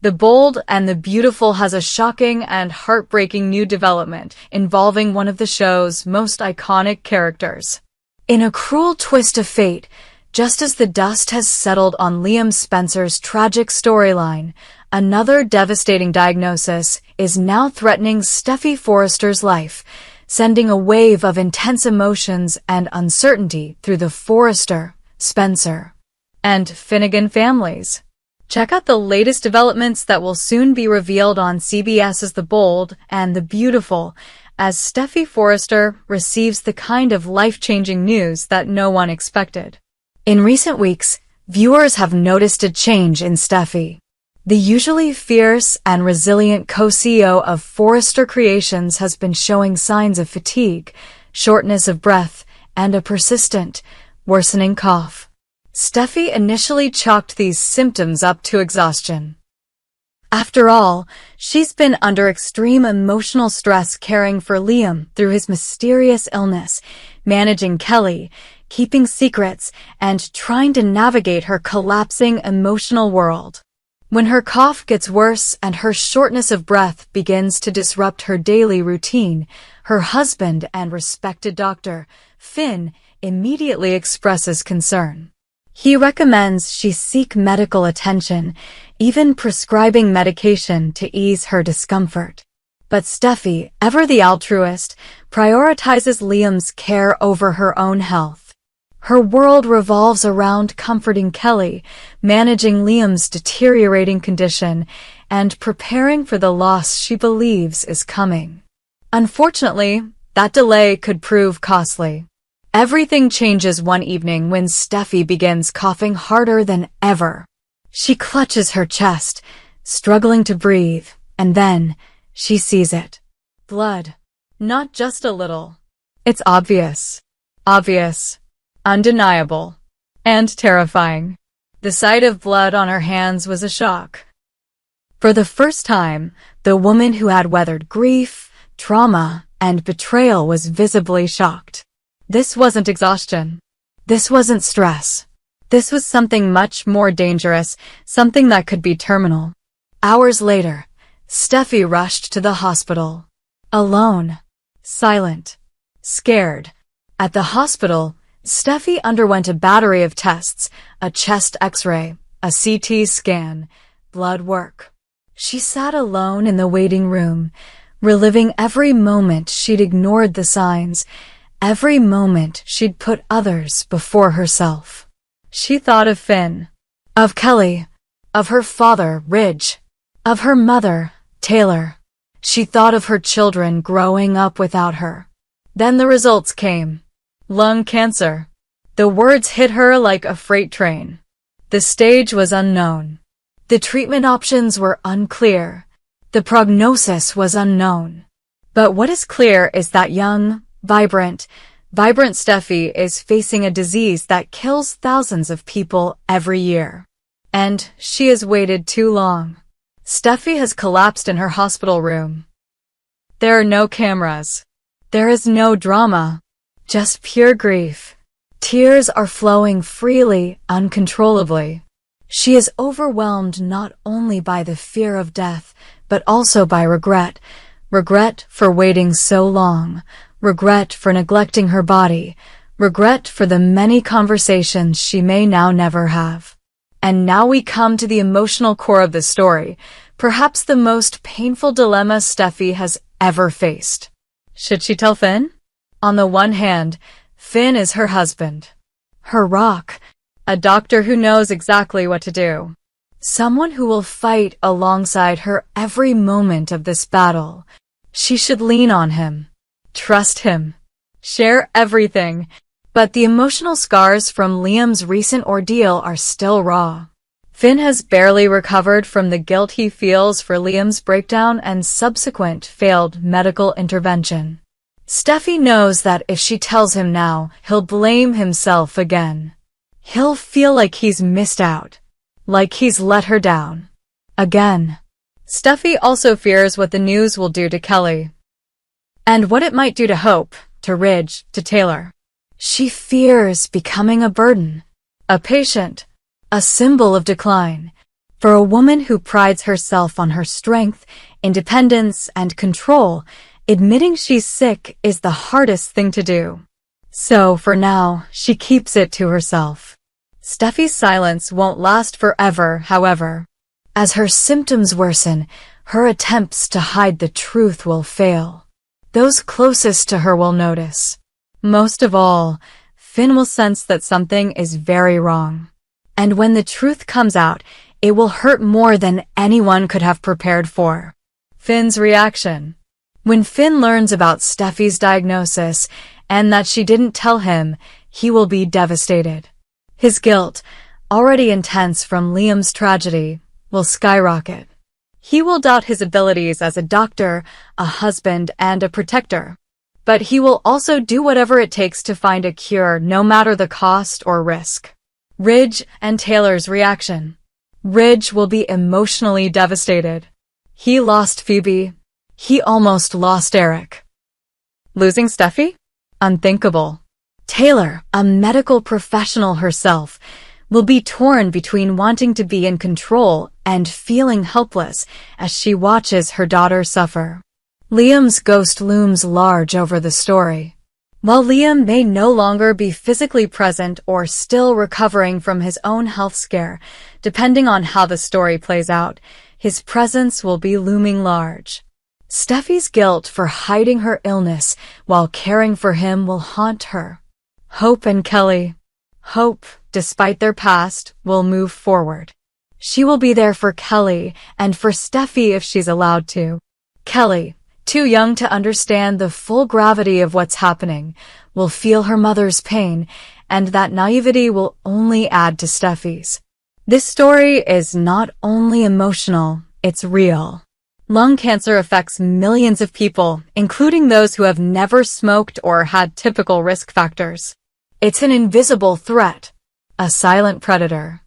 The Bold and the Beautiful has a shocking and heartbreaking new development involving one of the show's most iconic characters. In a cruel twist of fate, just as the dust has settled on Liam Spencer's tragic storyline, another devastating diagnosis is now threatening Steffy Forrester's life, sending a wave of intense emotions and uncertainty through the Forrester, Spencer, and Finnegan families. Check out the latest developments that will soon be revealed on CBS's The Bold and the Beautiful, as Steffy Forrester receives the kind of life-changing news that no one expected. In recent weeks, viewers have noticed a change in Steffy. The usually fierce and resilient co-CEO of Forrester Creations has been showing signs of fatigue, shortness of breath, and a persistent, worsening cough. Steffy initially chalked these symptoms up to exhaustion. After all, she's been under extreme emotional stress caring for Liam through his mysterious illness, managing Kelly, keeping secrets, and trying to navigate her collapsing emotional world. When her cough gets worse and her shortness of breath begins to disrupt her daily routine, her husband and respected doctor, Finn, immediately expresses concern. He recommends she seek medical attention, even prescribing medication to ease her discomfort. But Steffy, ever the altruist, prioritizes Liam's care over her own health. Her world revolves around comforting Kelly, managing Liam's deteriorating condition, and preparing for the loss she believes is coming. Unfortunately, that delay could prove costly. Everything changes one evening when Steffy begins coughing harder than ever. She clutches her chest, struggling to breathe, and then she sees it. Blood. Not just a little. It's obvious. Obvious. Undeniable. And terrifying. The sight of blood on her hands was a shock. For the first time, the woman who had weathered grief, trauma, and betrayal was visibly shocked. This wasn't exhaustion. This wasn't stress. This was something much more dangerous, something that could be terminal. Hours later, Steffy rushed to the hospital. Alone. Silent. Scared. At the hospital, Steffy underwent a battery of tests, a chest x-ray, a CT scan, blood work. She sat alone in the waiting room, reliving every moment she'd ignored the signs, every moment she'd put others before herself. She thought of Finn, of Kelly, of her father, Ridge, of her mother, Taylor. She thought of her children growing up without her. Then the results came. Lung cancer. The words hit her like a freight train. The stage was unknown. The treatment options were unclear. The prognosis was unknown. But what is clear is that young, vibrant Steffy is facing a disease that kills thousands of people every year. And she has waited too long. Steffy has collapsed in her hospital room. There are no cameras. There is no drama. Just pure grief. Tears are flowing freely, uncontrollably. She is overwhelmed not only by the fear of death, but also by regret. Regret for waiting so long. Regret for neglecting her body. Regret for the many conversations she may now never have. And now we come to the emotional core of the story, perhaps the most painful dilemma Steffy has ever faced. Should she tell Finn? On the one hand, Finn is her husband. Her rock. A doctor who knows exactly what to do. Someone who will fight alongside her every moment of this battle. She should lean on him. Trust him. Share everything. But the emotional scars from Liam's recent ordeal are still raw. Finn has barely recovered from the guilt he feels for Liam's breakdown and subsequent failed medical intervention. Steffy knows that if she tells him now, he'll blame himself again. He'll feel like he's missed out. Like he's let her down. Again. Steffy also fears what the news will do to Kelly. And what it might do to Hope, to Ridge, to Taylor. She fears becoming a burden. A patient. A symbol of decline. For a woman who prides herself on her strength, independence, and control, admitting she's sick is the hardest thing to do. So, for now, she keeps it to herself. Steffy's silence won't last forever, however. As her symptoms worsen, her attempts to hide the truth will fail. Those closest to her will notice. Most of all, Finn will sense that something is very wrong. And when the truth comes out, it will hurt more than anyone could have prepared for. Finn's reaction. When Finn learns about Steffy's diagnosis and that she didn't tell him, he will be devastated. His guilt, already intense from Liam's tragedy, will skyrocket. He will doubt his abilities as a doctor, a husband, and a protector. But he will also do whatever it takes to find a cure, no matter the cost or risk. Ridge and Taylor's reaction. Ridge will be emotionally devastated. He lost Phoebe. He almost lost Eric. Losing Steffy? Unthinkable. Taylor, a medical professional herself, will be torn between wanting to be in control and feeling helpless as she watches her daughter suffer. Liam's ghost looms large over the story. While Liam may no longer be physically present or still recovering from his own health scare, depending on how the story plays out, his presence will be looming large. Steffy's guilt for hiding her illness while caring for him will haunt her. Hope and Kelly. Hope, despite their past, will move forward. She will be there for Kelly and for Steffy if she's allowed to. Kelly, too young to understand the full gravity of what's happening, will feel her mother's pain, and that naivety will only add to Steffy's. This story is not only emotional, it's real. Lung cancer affects millions of people, including those who have never smoked or had typical risk factors. It's an invisible threat, a silent predator.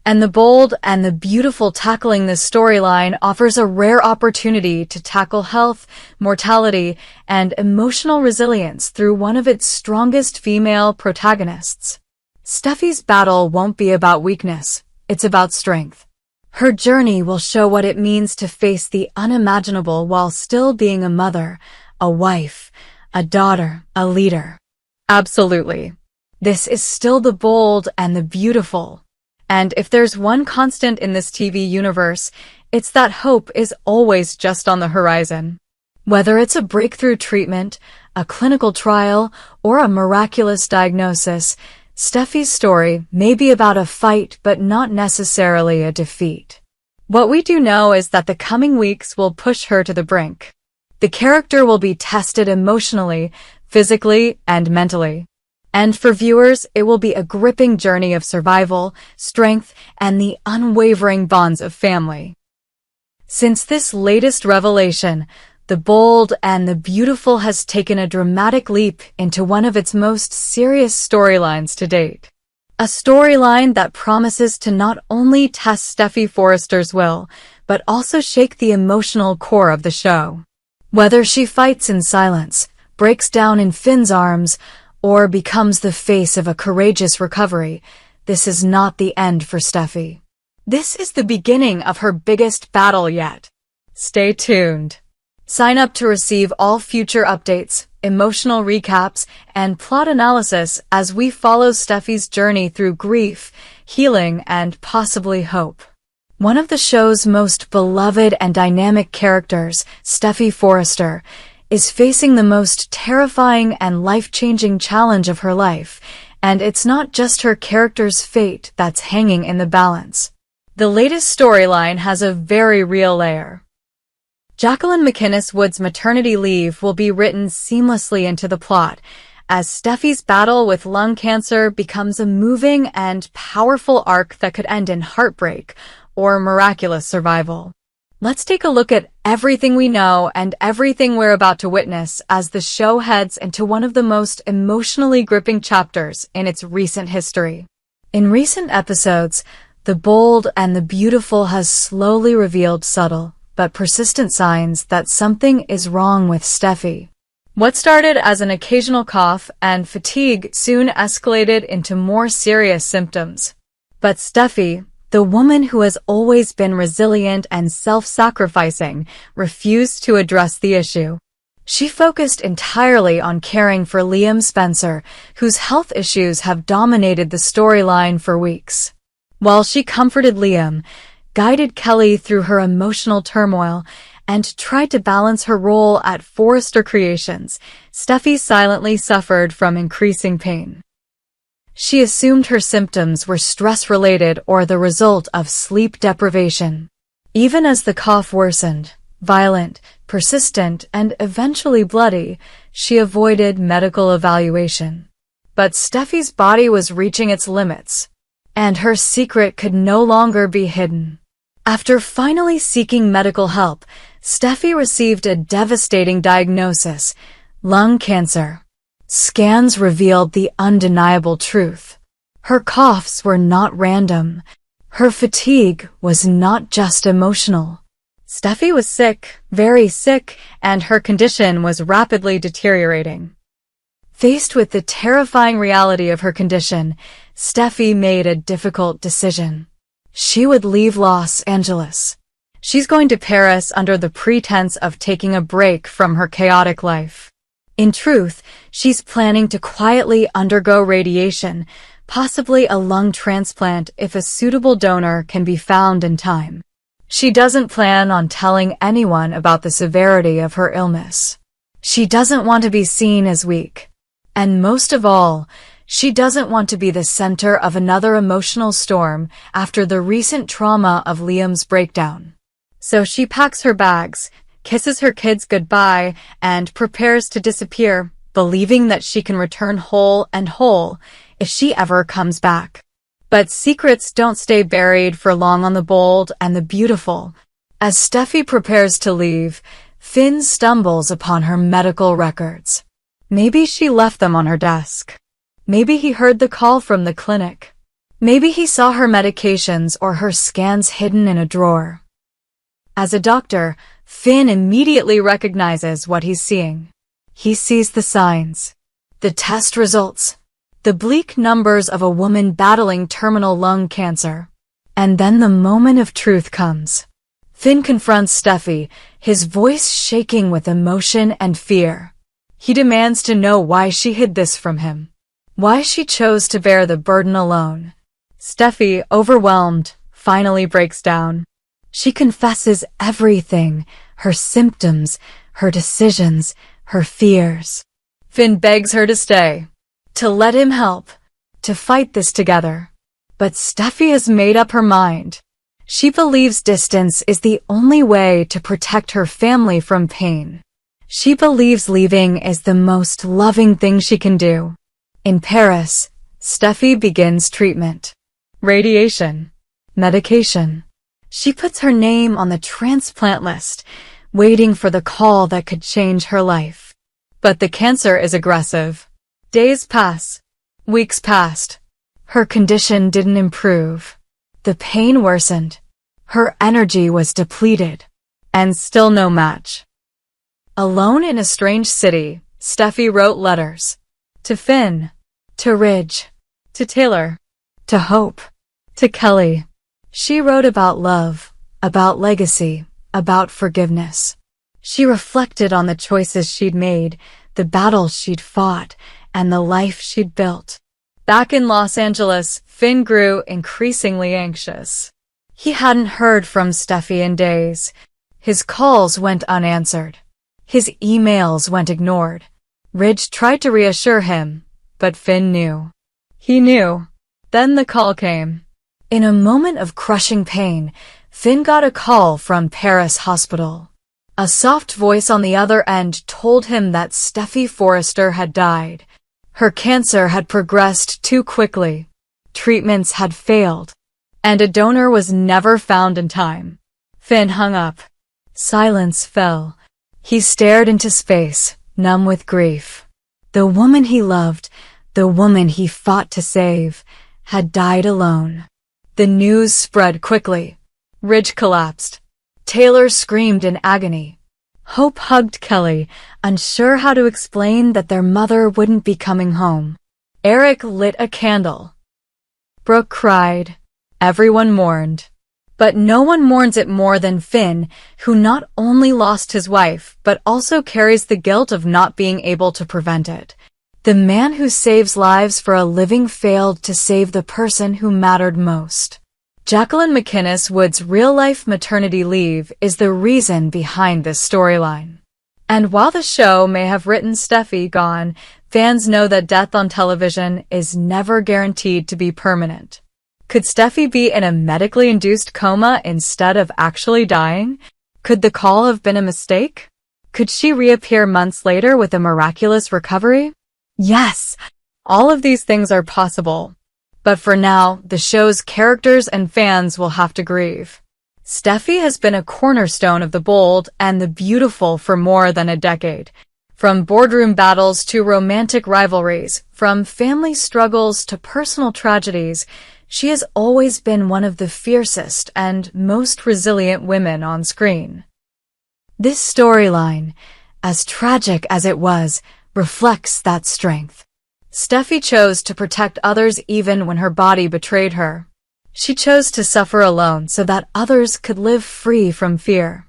And The Bold and the Beautiful tackling this storyline offers a rare opportunity to tackle health, mortality, and emotional resilience through one of its strongest female protagonists. Steffy's battle won't be about weakness, it's about strength. Her journey will show what it means to face the unimaginable while still being a mother, a wife, a daughter, a leader. Absolutely. This is still The Bold and the Beautiful. And if there's one constant in this TV universe, it's that hope is always just on the horizon. Whether it's a breakthrough treatment, a clinical trial, or a miraculous diagnosis, Steffy's story may be about a fight but not necessarily a defeat. What we do know is that the coming weeks will push her to the brink. The character will be tested emotionally, physically, and mentally. And for viewers, it will be a gripping journey of survival, strength, and the unwavering bonds of family. Since this latest revelation, The Bold and the Beautiful has taken a dramatic leap into one of its most serious storylines to date. A storyline that promises to not only test Steffy Forrester's will, but also shake the emotional core of the show. Whether she fights in silence, breaks down in Finn's arms, or becomes the face of a courageous recovery, this is not the end for Steffy. This is the beginning of her biggest battle yet. Stay tuned. Sign up to receive all future updates, emotional recaps, and plot analysis as we follow Steffy's journey through grief, healing, and possibly hope. One of the show's most beloved and dynamic characters, Steffy Forrester, is facing the most terrifying and life-changing challenge of her life, and it's not just her character's fate that's hanging in the balance. The latest storyline has a very real layer. Jacqueline McInnes Wood's maternity leave will be written seamlessly into the plot, as Steffy's battle with lung cancer becomes a moving and powerful arc that could end in heartbreak or miraculous survival. Let's take a look at everything we know and everything we're about to witness as the show heads into one of the most emotionally gripping chapters in its recent history. In recent episodes, The Bold and the Beautiful has slowly revealed subtle but persistent signs that something is wrong with Steffy. What started as an occasional cough and fatigue soon escalated into more serious symptoms. But Steffy, The woman who has always been resilient and self-sacrificing refused to address the issue. She focused entirely on caring for Liam Spencer, whose health issues have dominated the storyline for weeks. While she comforted Liam, guided Kelly through her emotional turmoil, and tried to balance her role at Forrester Creations, Steffy silently suffered from increasing pain. She assumed her symptoms were stress-related or the result of sleep deprivation. Even as the cough worsened, violent, persistent, and eventually bloody, she avoided medical evaluation. But Steffy's body was reaching its limits, and her secret could no longer be hidden. After finally seeking medical help, Steffy received a devastating diagnosis: lung cancer. Scans revealed the undeniable truth. Her coughs were not random. Her fatigue was not just emotional. Steffy was sick, very sick, and her condition was rapidly deteriorating. Faced with the terrifying reality of her condition, Steffy made a difficult decision. She would leave Los Angeles. She's going to Paris under the pretense of taking a break from her chaotic life. In truth, she's planning to quietly undergo radiation, possibly a lung transplant if a suitable donor can be found in time. She doesn't plan on telling anyone about the severity of her illness. She doesn't want to be seen as weak. And most of all, she doesn't want to be the center of another emotional storm after the recent trauma of Liam's breakdown. So she packs her bags, kisses her kids goodbye, and prepares to disappear, believing that she can return whole if she ever comes back. But secrets don't stay buried for long on the bold and the beautiful. As Steffy prepares to leave, Finn stumbles upon her medical records. Maybe she left them on her desk. Maybe he heard the call from the clinic. Maybe he saw her medications or her scans hidden in a drawer. As a doctor, Finn immediately recognizes what he's seeing. He sees the signs, the test results, the bleak numbers of a woman battling terminal lung cancer. And then the moment of truth comes. Finn confronts Steffy, his voice shaking with emotion and fear. He demands to know why she hid this from him, why she chose to bear the burden alone. Steffy, overwhelmed, finally breaks down. She confesses everything: her symptoms, her decisions, her fears. Finn begs her to stay, to let him help, to fight this together. But Steffy has made up her mind. She believes distance is the only way to protect her family from pain. She believes leaving is the most loving thing she can do. In Paris, Steffy begins treatment. Radiation. Medication. She puts her name on the transplant list, waiting for the call that could change her life. But the cancer is aggressive. Days pass. Weeks passed. Her condition didn't improve. The pain worsened. Her energy was depleted. And still no match. Alone in a strange city, Steffy wrote letters. To Finn. To Ridge. To Taylor. To Hope. To Kelly. She wrote about love, about legacy, about forgiveness. She reflected on the choices she'd made, the battles she'd fought, and the life she'd built. Back in Los Angeles, Finn grew increasingly anxious. He hadn't heard from Steffy in days. His calls went unanswered. His emails went ignored. Ridge tried to reassure him, but Finn knew. He knew. Then the call came. In a moment of crushing pain, Finn got a call from Paris Hospital. A soft voice on the other end told him that Steffy Forrester had died. Her cancer had progressed too quickly. Treatments had failed. And a donor was never found in time. Finn hung up. Silence fell. He stared into space, numb with grief. The woman he loved, the woman he fought to save, had died alone. The news spread quickly. Ridge collapsed. Taylor screamed in agony. Hope hugged Kelly, unsure how to explain that their mother wouldn't be coming home. Eric lit a candle. Brooke cried. Everyone mourned. But no one mourns it more than Finn, who not only lost his wife, but also carries the guilt of not being able to prevent it. The man who saves lives for a living failed to save the person who mattered most. Jacqueline McInnes Wood's real-life maternity leave is the reason behind this storyline. And while the show may have written Steffy gone, fans know that death on television is never guaranteed to be permanent. Could Steffy be in a medically induced coma instead of actually dying? Could the call have been a mistake? Could she reappear months later with a miraculous recovery? Yes, all of these things are possible. But for now, the show's characters and fans will have to grieve. Steffy has been a cornerstone of the bold and the beautiful for more than a decade. From boardroom battles to romantic rivalries, from family struggles to personal tragedies, she has always been one of the fiercest and most resilient women on screen. This storyline, as tragic as it was, reflects that strength. Steffy chose to protect others even when her body betrayed her. She chose to suffer alone so that others could live free from fear.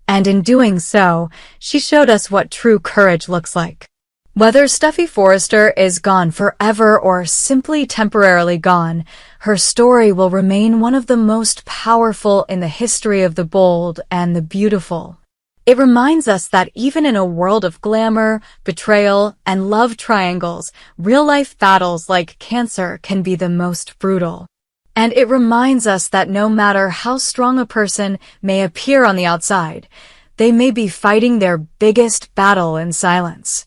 And in doing so, she showed us what true courage looks like. Whether Steffy Forrester is gone forever or simply temporarily gone, her story will remain one of the most powerful in the history of the bold and the beautiful. It reminds us that even in a world of glamour, betrayal, and love triangles, real-life battles like cancer can be the most brutal. And it reminds us that no matter how strong a person may appear on the outside, they may be fighting their biggest battle in silence.